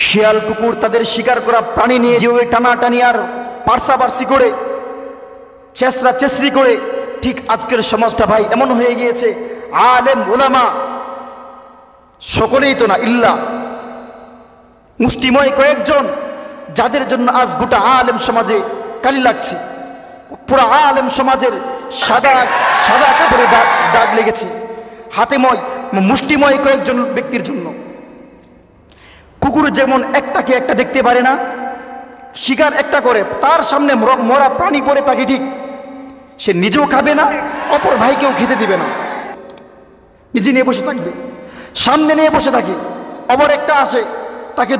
শিয়াল কুকুর তাদের শিকার করা প্রাণী নিয়ে যেভাবে টানাটানি আর পার্সাপার্সি করে চেঁচড়া চেঁচড়ি করে, ঠিক আজকের সমাজটা ভাই এমন হয়ে গিয়েছে, আলেম ওলামা সকলেই তো না, ইল্লা মুষ্টিময় কয়েকজন, যাদের জন্য আজ গোটা আলেম সমাজে কালি লাগছে। পুরা আলেম সমাজের সাদা সাদা কাপড়ে দাগ লেগেছে, হাতেময় মুষ্টিময় কয়েকজন ব্যক্তির জন্য। কুকুর যেমন একটাকে একটা দেখতে পারে না, শিকার একটা করে, তার সামনে মরা প্রাণী পড়ে থাকে, ঠিক সে নিজেও খাবে না, অপর ভাইকেও খেতে দিবে না, নিজে নিয়ে বসে থাকবে, সামনে নিয়ে বসে থাকে। আবার একটা আসে, তাকে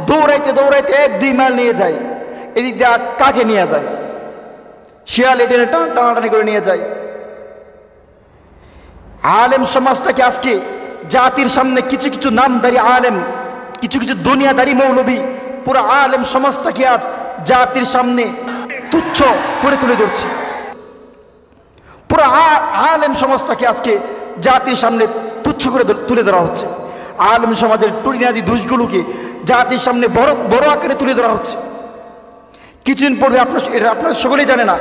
দৌড়াইতে দৌড়াইতে 1-2 মাইল নিয়ে যায়, এদিক দিয়ে কাকে নিয়ে যায়, শিয়াল এটেনে টানাটানি করে নিয়ে যায়। আলেম সমাজটাকে আজকে জাতির সামনে কিছু কিছু নামধারী আলেম, কিছু কিছু দুনিয়াদারি মৌলবী পুরো আলেম সমাজটাকে আজ জাতির সামনে তুচ্ছ করে তুলে ধরছে। পুরো আলেম সমাজটাকে আজকে জাতির সামনে তুচ্ছ করে তুলে ধরা হচ্ছে। আলেম সমাজের টুরিনাদি দোষগুলোকে জাতির সামনে বড় বড় আকারে তুলে ধরা হচ্ছে। কিছুদিন পরে আপনারা সকলেই জানে না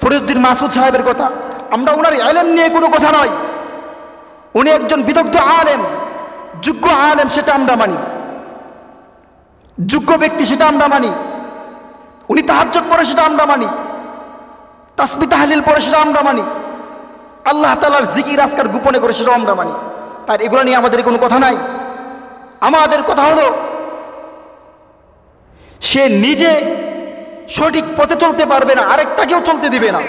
ফরিদউদ্দিন মাসুদ সাহেবের কথা। আমরা ওনার ইলম নিয়ে কোনো কথা নয়, উনি একজন বিদগ্ধ আলেম, যোগ্য আলেম, সেটা আমরা মানি, যোগ্য ব্যক্তি সেটা আমরা মানি। উনি তাহাজ্জুদ পড়ে সেটা আমরা মানি, তাসবিহ তাহলিল পড়ে সেটা আমরা মানি, আল্লাহ তাআলার জিকির আজকার গোপনে করে সেটাও আমরা মানি। তার এগুলো নিয়ে আমাদের কোনো কথা নাই। আমাদের কথা হলো সে নিজে সঠিক পথে চলতে পারবে না, আরেকটাকেও চলতে দিবে না।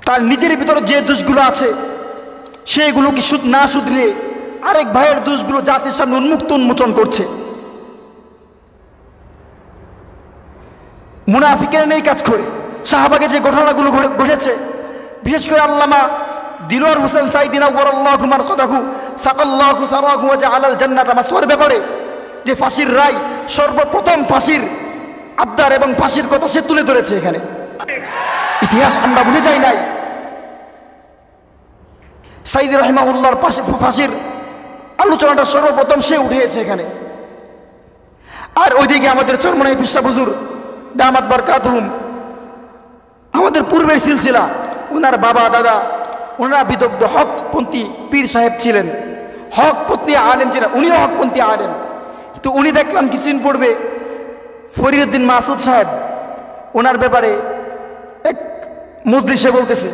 তার নিজের ভিতরে যে দোষগুলো আছে সেগুলোকে না শুধরে আরেক ভাইয়ের দোষগুলো জাতির সামনে উন্মোচন করছে। মুনাফিকের নেই কাজ করে। শাহবাগে যে ঘটনাগুলো ঘটেছে, বিশেষ করে আল্লামা দিলওয়ার হোসেন সাইদি নাওয়ারাল্লাহু মারকাদাহু সাকাল্লাহু সারাহু ওয়া জাআলাল জান্নাতা মাসওয়ার ব্যাপারে যে ফাঁসির রায়, সর্বপ্রথম ফাঁসির আবদার এবং ফাঁসির কথা সে তুলে ধরেছে। এখানে ইতিহাস আমরা ভুলে যাই নাই। সাইদি রাহিমাহুল্লাহর ফাঁসির আলোচনাটা সর্বপ্রথম সে উঠিয়েছে এখানে। আর ওইদিকে আমাদের চরমনাই পিসা হুজুর দামাত বারকাতুহুম, আমাদের পূর্বের সিলসিলা, ওনার বাবা দাদা ওনারা বিদগ্ধ হকপন্থী পীর সাহেব ছিলেন, হকপন্থী আলেম ছিলেন, উনিও হকপন্থী আলেম। তো উনি দেখলাম কিছুদিন পূর্বে ফরিদউদ্দিন মাসুদ সাহেব ওনার ব্যাপারে এক মজলিসে বলতেছে,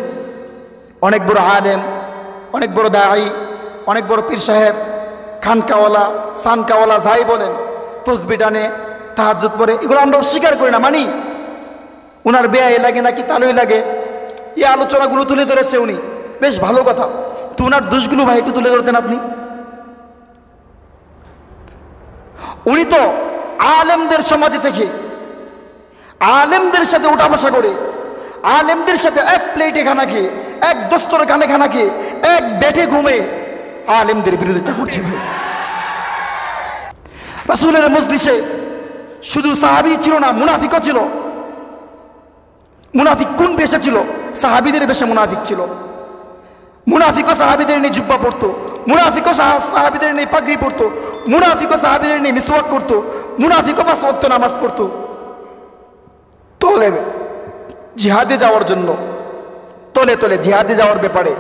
অনেক বড় আলেম, অনেক বড় দাঈ, অনেক বড় পীর সাহেব, খানকাওয়ালা সানকাওয়ালা যাই বলেন, তসবিহ টানে, তাহাজ্জুদ পড়ে, এগুলো আমরা অস্বীকার করি না, মানি। ওনার বেয়াই লাগে নাকি তালুই লাগে, এই আলোচনাগুলো তুলে ধরেছে উনি, বেশ ভালো কথা। তো ওনার দোষগুলো ভাই একটু তুলে ধরতেন আপনি। উনি তো আলেমদের সমাজে থেকে আলেমদের সাথে উঠা বসা করে, আলেমদের সাথে এক প্লেটে খানা খেয়ে, এক দস্তরখানে খানা খেয়ে, এক বেডে ঘুমে আলেমদের বিরোধিতা করছে ভাই। রাসূলের মজলিসে শুধু সাহাবী ছিল না, মুনাফিকও ছিল। মুনাফিক কোন বেশে ছিল? সাহাবীদের বেশে মুনাফিক ছিল। মুনাফিকও সাহাবীদের নিয়ে জুব্বা পড়তো, মুনাফিকও সাহাবীদের নিয়ে পাগড়ি পড়তো, মুনাফিকও সাহাবীদের নিয়ে মিসওয়াক করতো, মুনাফিকও 5 ওয়াক্ত নামাজ পড়তো। তলে জিহাদে যাওয়ার জন্য তলে তলে জিহাদে যাওয়ার ব্যাপারে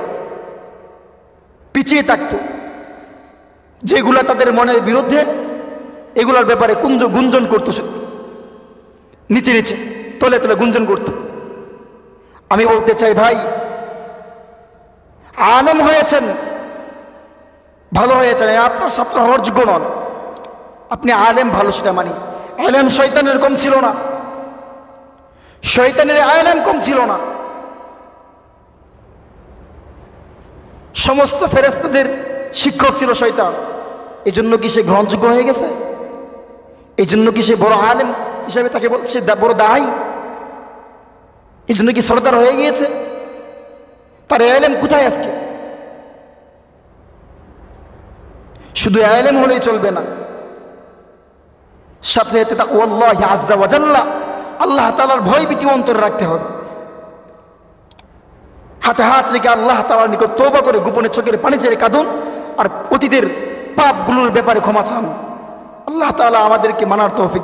পিছিয়ে থাকতো। যেগুলা তাদের মনের বিরুদ্ধে, এগুলার ব্যাপারে গুঞ্জন করতো, নিচে নিচে তলে তলে গুঞ্জন করতো। আমি বলতে চাই ভাই, আলেম হয়েছেন, ভালো হয়েছেন, আপনার ছাত্র হওয়ার যোগ্য নন। আপনি আলেম ভালো, সেটা মানি। আলেম শয়তানের কম ছিল না, শয়তানের আলেম কম ছিল না। সমস্ত ফেরেশতাদের শিক্ষক ছিল শয়তান। এই জন্য কি সে গ্রহণযোগ্য হয়ে গেছে? এই জন্য কি সে বড় আলেম হিসাবে তাকে বলছে বড় দায়ী? এই জন্য কি সরদার হয়ে গিয়েছে? তার আলেম কোথায় আজকে? শুধু আলেম হলেই চলবে না, সাথে সাথে তাকওয়াল্লাহি আযজা ওয়া জাল্লা, আল্লাহ তাআলার ভয় ভীতি অন্তরে রাখতে হবে। হাতে হাত রেখে আল্লাহ তাআলার নিকট তওবা করে গোপনে চোখের পানি ছেড়ে কাঁদুন, আর অতীতের পাপগুলোর ব্যাপারে ক্ষমা চান। আল্লাহ তাআলা আমাদেরকে মানার তৌফিক